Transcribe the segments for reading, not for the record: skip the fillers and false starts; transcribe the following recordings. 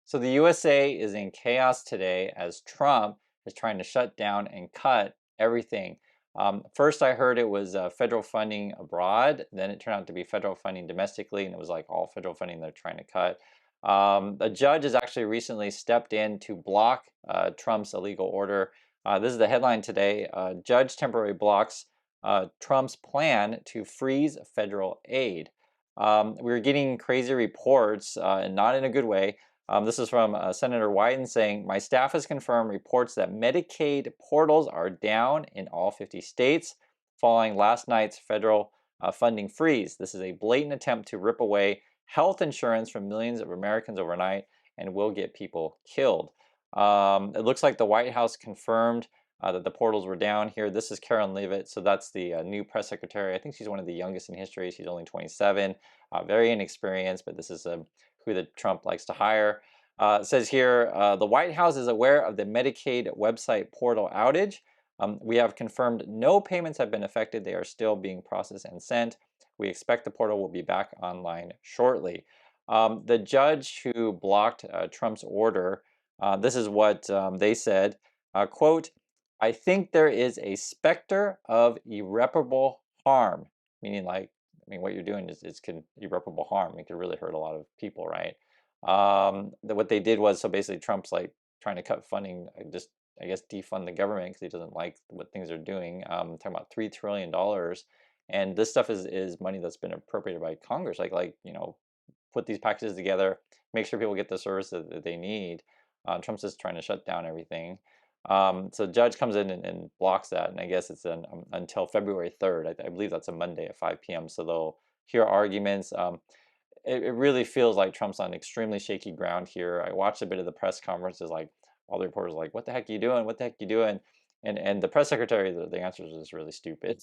So the USA is in chaos today as Trump is trying to shut down and cut everything. First, I heard it was federal funding abroad. Then it turned out to be federal funding domestically, and it was like all federal funding they're trying to cut. A judge has actually recently stepped in to block Trump's illegal order. This is the headline today. Judge temporarily blocks Trump's plan to freeze federal aid. We're getting crazy reports, and not in a good way. This is from Senator Wyden saying, my staff has confirmed reports that Medicaid portals are down in all 50 states following last night's federal funding freeze. This is a blatant attempt to rip away health insurance from millions of Americans overnight and will get people killed. It looks like the White House confirmed that the portals were down here. This is Karen Leavitt, so that's the new press secretary. I think she's one of the youngest in history. She's only 27, very inexperienced, but this is who the Trump likes to hire. It says here, the White House is aware of the Medicaid website portal outage. We have confirmed no payments have been affected. They are still being processed and sent. We expect the portal will be back online shortly. The judge who blocked Trump's order, this is what they said, quote, I think there is a specter of irreparable harm, meaning like, I mean, what you're doing is irreparable harm. It could really hurt a lot of people, right? What they did was, so basically Trump's like trying to cut funding, just, I guess, defund the government because he doesn't like what things are doing. Talking about $3 trillion. And this stuff is money that's been appropriated by Congress. Like put these packages together, make sure people get the service that they need. Trump's just trying to shut down everything. So the judge comes in and blocks that, and I guess it's until February 3rd. I believe that's a Monday at 5 p.m. So they'll hear arguments. It really feels like Trump's on extremely shaky ground here. I watched a bit of the press conferences, like all the reporters like, what the heck are you doing? What the heck are you doing? And the press secretary, the answer is just really stupid.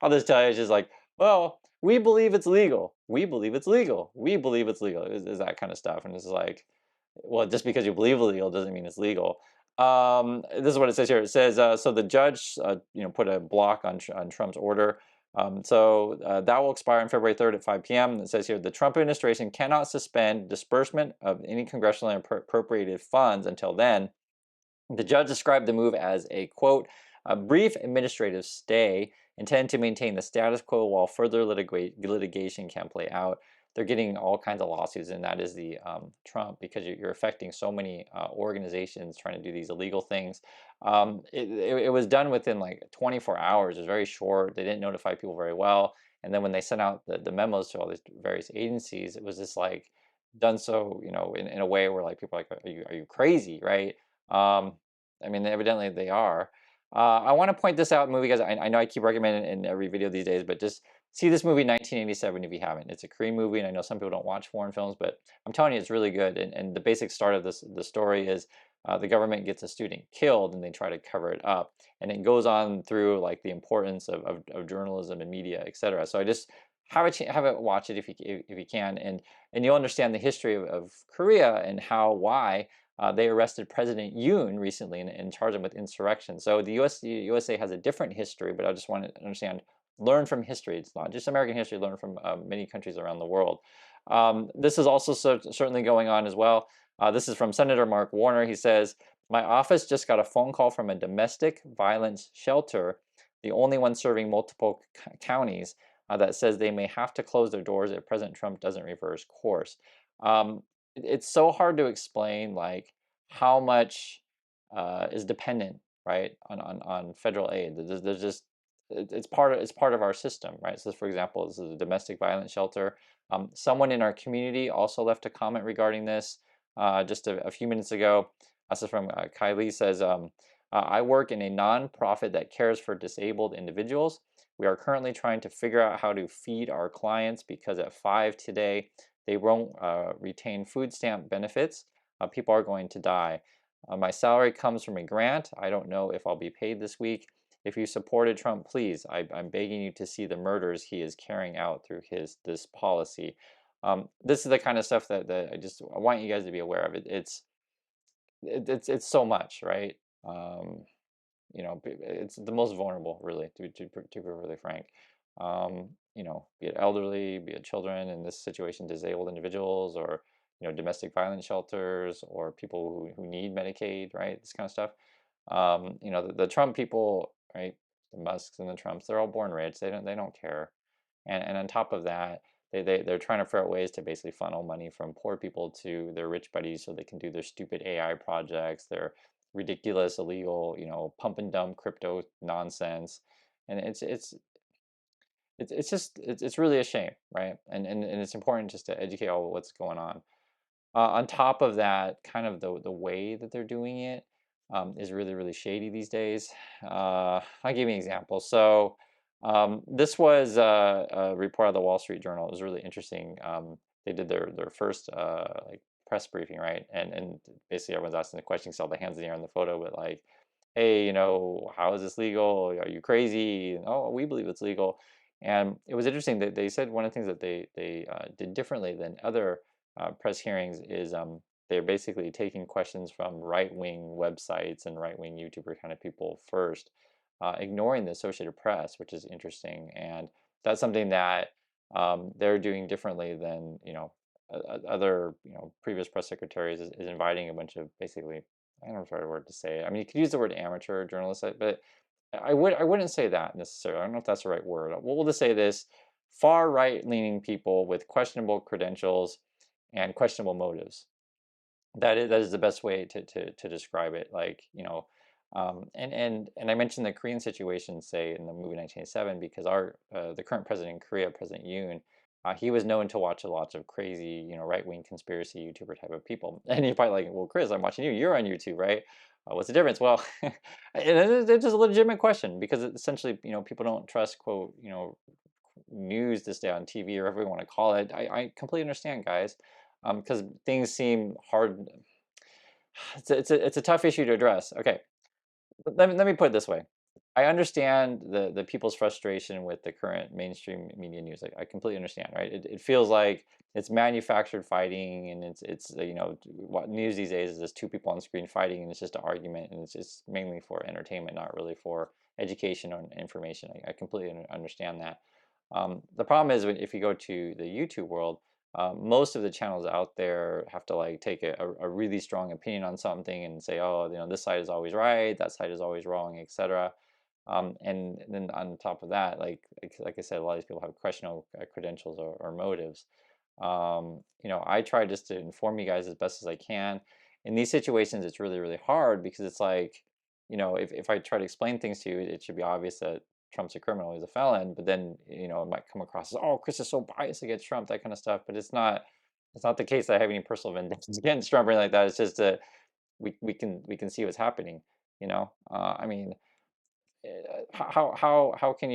I'll just tell you, it's just like, well, we believe it's legal. We believe it's legal. We believe it's legal. Is that kind of stuff. And it's like, well, just because you believe illegal doesn't mean it's legal. This is what it says here. It says, so the judge, put a block on Trump's order. That will expire on February 3rd at 5 p.m. It says here, the Trump administration cannot suspend disbursement of any congressionally appropriated funds until then. The judge described the move as a, quote, a brief administrative stay intended to maintain the status quo while further litigation can play out. They're getting all kinds of lawsuits, and that is the Trump, because you're affecting so many organizations trying to do these illegal things. It was done within like 24 hours. It was very short. They didn't notify people very well. And then when they sent out the memos to all these various agencies, it was just like done so, in a way where like people are like, are you crazy, right? I mean, evidently they are. I want to point this out, movie, guys. I know I keep recommending it in every video these days, but just see this movie 1987 if you haven't. It's a Korean movie, and I know some people don't watch foreign films, but I'm telling you, it's really good. And the basic start of the story is the government gets a student killed, and they try to cover it up. And it goes on through like the importance of journalism and media, etc. So I just have it watch it if you can, and you'll understand the history of Korea and why. They arrested President Yoon recently and charged him with insurrection. So the USA has a different history, but I just want to understand, learn from history. It's not just American history, learn from many countries around the world. This is also certainly going on as well. This is from Senator Mark Warner. He says, my office just got a phone call from a domestic violence shelter, the only one serving multiple counties, that says they may have to close their doors if President Trump doesn't reverse course. It's so hard to explain like how much is dependent, right, on federal aid. There's just it's part of our system, right? So for example, this is a domestic violence shelter. Someone in our community also left a comment regarding this just a few minutes ago. This is from Kylie. Says, I work in a nonprofit that cares for disabled individuals. We are currently trying to figure out how to feed our clients because at 5 today, they won't retain food stamp benefits. People are going to die. My salary comes from a grant. I don't know if I'll be paid this week. If you supported Trump, please, I'm begging you to see the murders he is carrying out through this policy. This is the kind of stuff that I want you guys to be aware of. It's so much, right? It's the most vulnerable, really, to be really frank. Be it elderly, be it children, in this situation, disabled individuals, or domestic violence shelters or people who need Medicaid, right? This kind of stuff. The Trump people, right? The Musks and the Trumps, they're all born rich. They don't care. And on top of that, they're trying to figure out ways to basically funnel money from poor people to their rich buddies so they can do their stupid AI projects, their ridiculous, illegal, pump and dump crypto nonsense. And it's really a shame, right? And it's important just to educate all what's going on top of that, kind of the way that they're doing it is really, really shady these days. I'll give you an example. So this was a report of the Wall Street Journal. It was really interesting. They did their first like press briefing, right? And basically everyone's asking the question, saw the hands in the air in the photo, but like, hey, how is this legal? Are you crazy? And, oh, we believe it's legal. And it was interesting that they said one of the things that they did differently than other press hearings is they're basically taking questions from right-wing websites and right-wing YouTuber kind of people first, ignoring the Associated Press, which is interesting. And that's something that they're doing differently than other previous press secretaries is inviting a bunch of basically, I don't know the right word to say it. I mean, you could use the word amateur journalists, but I wouldn't say that necessarily. I don't know if that's the right word. We'll just say this: far right leaning people with questionable credentials and questionable motives. That is the best way to describe it. Like, and I mentioned the Korean situation, say in the movie 1987, because our the current president in Korea, President Yoon, he was known to watch a lot of crazy, right wing conspiracy YouTuber type of people. And you're probably like, well, Chris, I'm watching you. You're on YouTube, right? What's the difference? Well, it's just a legitimate question because essentially, people don't trust quote, news this day on TV or whatever you want to call it. I completely understand, guys, because things seem hard. It's a tough issue to address. Okay, let me put it this way. I understand the people's frustration with the current mainstream media news. Like, I completely understand, right? It feels like it's manufactured fighting, and it's what news these days is just two people on screen fighting, and it's just an argument, and it's just mainly for entertainment, not really for education or information. I completely understand that. The problem is if you go to the YouTube world, most of the channels out there have to like take a really strong opinion on something and say, oh, this side is always right, that side is always wrong, etc. And then on top of that, like I said, a lot of these people have questionable credentials or motives. I try just to inform you guys as best as I can. In these situations, it's really, really hard because it's like, if I try to explain things to you, it should be obvious that Trump's a criminal, he's a felon, but then, it might come across as, oh, Chris is so biased against Trump, that kind of stuff. But it's not the case that I have any personal vendettas against Trump or anything like that. It's just that we can see what's happening. I mean, how can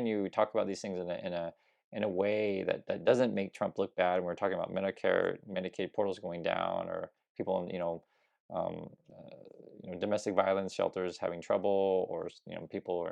you talk about these things in a way that doesn't make Trump look bad when we're talking about Medicare, Medicaid portals going down, or people in um, domestic violence shelters having trouble, or people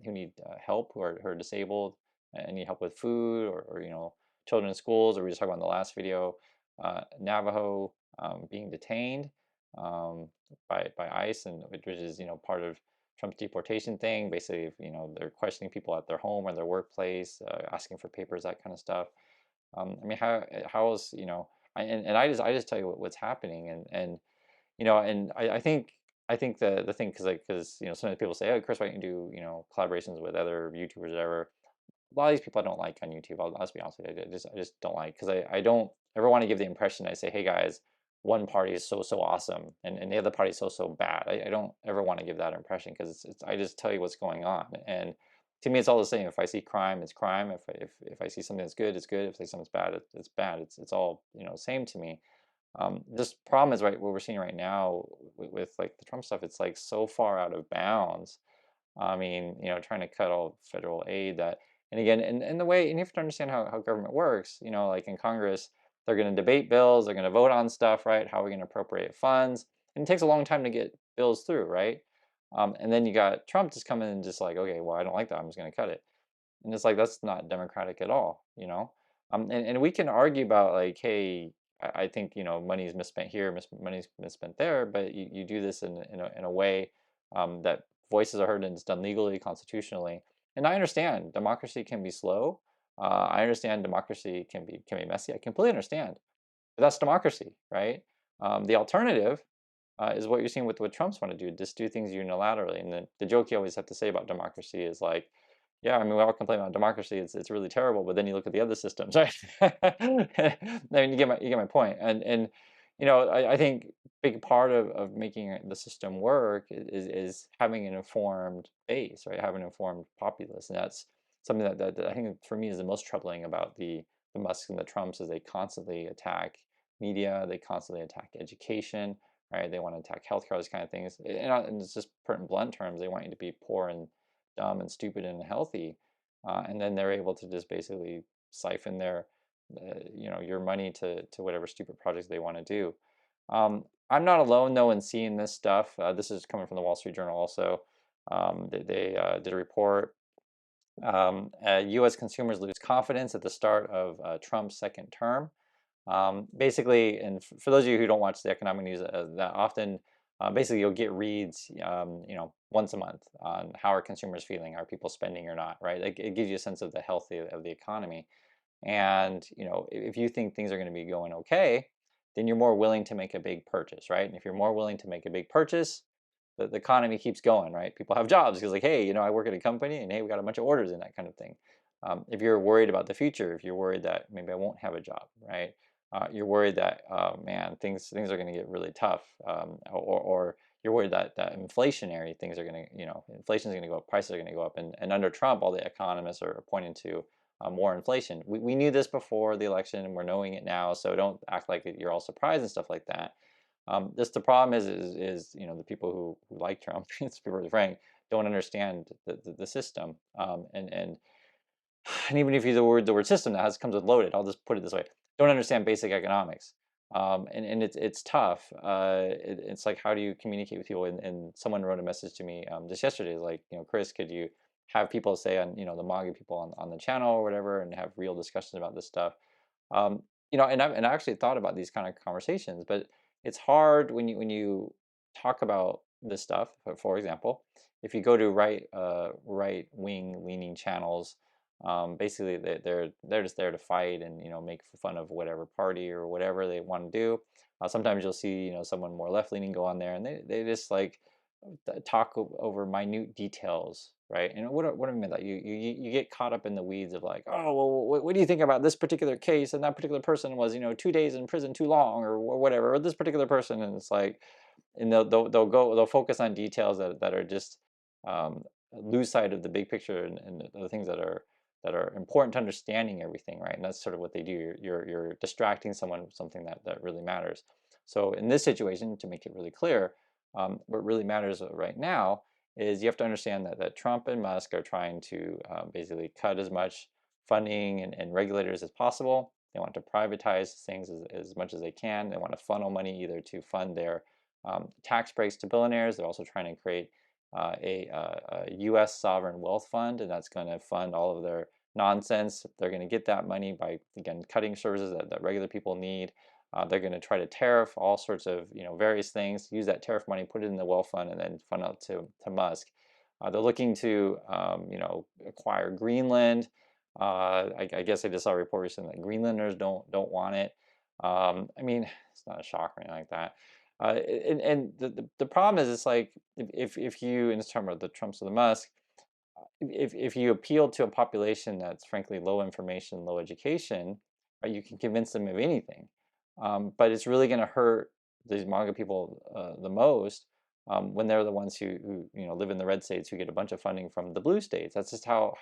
who need help, who are disabled and need help with food, or children in schools, or we just talked about in the last video, Navajo being detained um, by ICE, and which is part of Trump's deportation thing. Basically, they're questioning people at their home or their workplace, asking for papers, that kind of stuff. I mean, how else, and I just tell you what's happening, and I think the thing, because some of the people say, oh, Chris, why don't you do collaborations with other YouTubers or whatever. A lot of these people I don't like on YouTube. I'll just be honest with you. I just don't like, because I don't ever want to give the impression I say, hey guys, one party is so awesome and the other party is so bad. I don't ever want to give that impression, because I just tell you what's going on. And to me, it's all the same. If I see crime, it's crime. If I see something that's good, it's good. If I see something's bad, it's bad. It's all same to me. This problem is, right, what we're seeing right now with like the Trump stuff. It's like so far out of bounds. I mean, trying to cut all federal aid, that, and again, and the way, and you have to understand how government works, like in Congress, they're going to debate bills, they're going to vote on stuff, right? How are we going to appropriate funds? And it takes a long time to get bills through, right? And then you got Trump just coming and just like, okay, well, I don't like that, I'm just going to cut it. And it's like, that's not democratic at all. And we can argue about like, hey, I think money is misspent here, money is misspent there, but you do this in a way that voices are heard and it's done legally, constitutionally. And I understand democracy can be slow. I understand democracy can be messy. I completely understand. But that's democracy, right? The alternative is what you're seeing with what Trump's want to do, just do things unilaterally. And the joke you always have to say about democracy is like, yeah, I mean, we all complain about democracy; it's really terrible. But then you look at the other systems, right? I mean, you get my point. And I think big part of making the system work is having an informed base, right? Having an informed populace, and that's something that I think for me is the most troubling about the Musks and the Trumps is they constantly attack media, they constantly attack education, right? They want to attack healthcare, those kind of things. And it's just put in blunt terms, they want you to be poor and dumb and stupid and unhealthy, and then they're able to just basically siphon your money to whatever stupid projects they want to do. I'm not alone though in seeing this stuff. This is coming from the Wall Street Journal also. They did a report. U.S. consumers lose confidence at the start of Trump's second term. Basically, and for those of you who don't watch the economic news that often, basically you'll get reads, once a month on how are consumers feeling, are people spending or not, right? It gives you a sense of the health of the economy. And if you think things are going to be going okay, then you're more willing to make a big purchase, right? And if you're more willing to make a big purchase, the economy keeps going, right? People have jobs because like, hey, I work at a company and hey, we got a bunch of orders and that kind of thing. If you're worried about the future, if you're worried that maybe I won't have a job, right? You're worried that, man, things are going to get really tough, or you're worried that inflationary things are going to, inflation is going to go up, prices are going to go up, and under Trump, all the economists are pointing to more inflation. We knew this before the election, and we're knowing it now, so don't act like you're all surprised and stuff like that. Just the problem is the people who like Trump, to be really frank, don't understand the system, and even if you use the word system that comes with loaded, I'll just put it this way: don't understand basic economics, and it's tough. It's like how do you communicate with people? And someone wrote a message to me just yesterday, like Chris, could you have people say on the manga people on the channel or whatever, and have real discussions about this stuff? And I actually thought about these kind of conversations, but it's hard when you talk about this stuff. For example, if you go to right wing leaning channels, basically they're just there to fight and make fun of whatever party or whatever they want to do. Sometimes you'll see someone more left leaning go on there and they just like talk over minute details, right? And what I mean by that, you get caught up in the weeds of like, oh well, what do you think about this particular case, and that particular person was 2 days in prison too long, or whatever, or this particular person, and it's like, and they'll focus on details that are just lose sight of the big picture and the things that are important to understanding everything, right? And that's sort of what they do. You're distracting someone with something that really matters. So in this situation, to make it really clear, what really matters right now is you have to understand that Trump and Musk are trying to basically cut as much funding and regulators as possible. They want to privatize things as much as they can. They want to funnel money either to fund their tax breaks to billionaires. They're also trying to create a U.S. sovereign wealth fund, and that's going to fund all of their nonsense. They're going to get that money by, again, cutting services that regular people need. They're going to try to tariff all sorts of various things, use that tariff money, put it in the wealth fund, and then fund out to Musk. They're looking to acquire Greenland. I guess I just saw a report recently that Greenlanders don't want it. I mean, it's not a shock or anything like that. And the problem is, it's like if you, in terms of the Trumps or the Musk, if you appeal to a population that's frankly low information, low education, right, you can convince them of anything. But it's really going to hurt these manga people the most when they're the ones who live in the red states who get a bunch of funding from the blue states. That's just how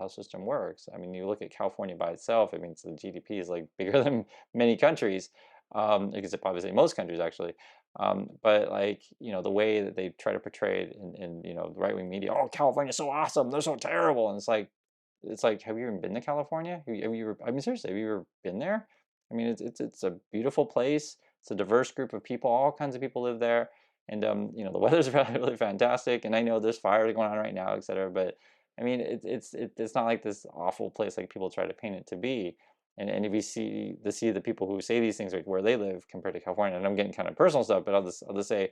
system works. I mean, you look at California by itself. I mean, the GDP is like bigger than many countries, because it probably say most countries actually. But like the way that they try to portray it in the right wing media, oh, California's so awesome, they're so terrible, and it's like, have you even been to California? I mean, seriously, have you ever been there? I mean, it's a beautiful place. It's a diverse group of people. All kinds of people live there, and the weather's really fantastic. And I know there's fires going on right now, etc. But I mean, it's not like this awful place like people try to paint it to be. And if you see the people who say these things, like where they live compared to California, and I'm getting kind of personal stuff, but I'll just say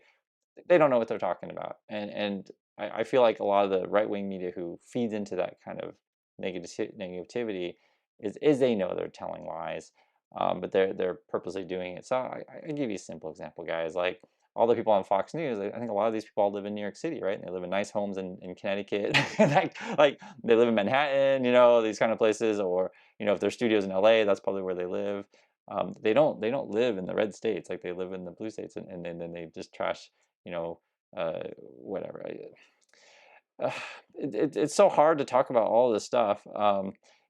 they don't know what they're talking about. And I feel like a lot of the right wing media who feeds into that kind of negativity is they know they're telling lies. but they're purposely doing it. So I give you a simple example, guys. Like all the people on Fox News, I think a lot of these people all live in New York City, right? And they live in nice homes in Connecticut, like they live in Manhattan, these kind of places, or if their studios in LA, that's probably where they live. They don't live in the red states, like they live in the blue states, and then they just trash, whatever. Uh, it's so hard to talk about all this stuff.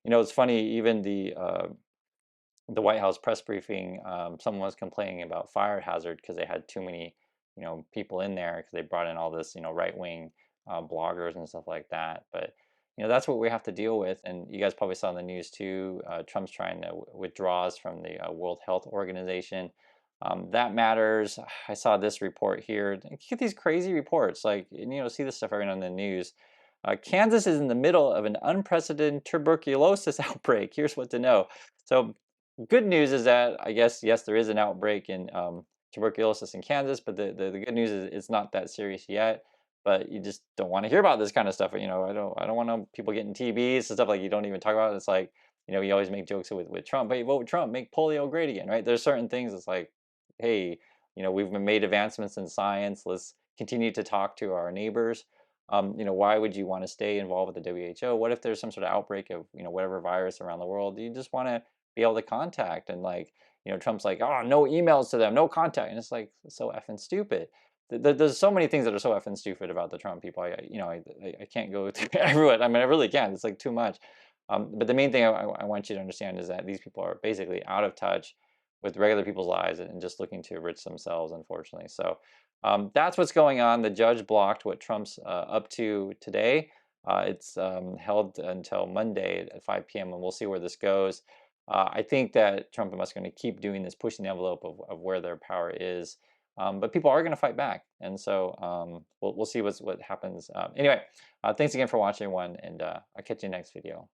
It's funny, even the White House press briefing, someone was complaining about fire hazard because they had too many, people in there because they brought in all this, right wing bloggers and stuff like that. But that's what we have to deal with. And you guys probably saw in the news too. Trump's trying to withdraws from the World Health Organization. That matters. I saw this report here. You get these crazy reports, like see this stuff every night in the news. Kansas is in the middle of an unprecedented tuberculosis outbreak. Here's what to know. So good news is that I guess yes, there is an outbreak in tuberculosis in Kansas, but the good news is it's not that serious yet. But you just don't want to hear about this kind of stuff. I don't want people getting TBs and stuff like you don't even talk about it. It's like you always make jokes with Trump. But you vote with Trump, make polio great again, right? There's certain things. It's like, hey, we've made advancements in science. Let's continue to talk to our neighbors. Why would you want to stay involved with the WHO? What if there's some sort of outbreak of whatever virus around the world? You just want to be able to contact, and like Trump's like, oh, no emails to them, no contact, and it's like so effing stupid. There's so many things that are so effing stupid about the Trump people. I can't go through everyone. I mean, I really can't. It's like too much. But the main thing I want you to understand is that these people are basically out of touch with regular people's lives and just looking to enrich themselves, unfortunately. So that's what's going on. The judge blocked what Trump's up to today. It's held until Monday at 5 p.m. and we'll see where this goes. I think that Trump and Musk are going to keep doing this, pushing the envelope of where their power is. But people are going to fight back, and so we'll see what happens. Anyway, thanks again for watching, one, and I'll catch you next video.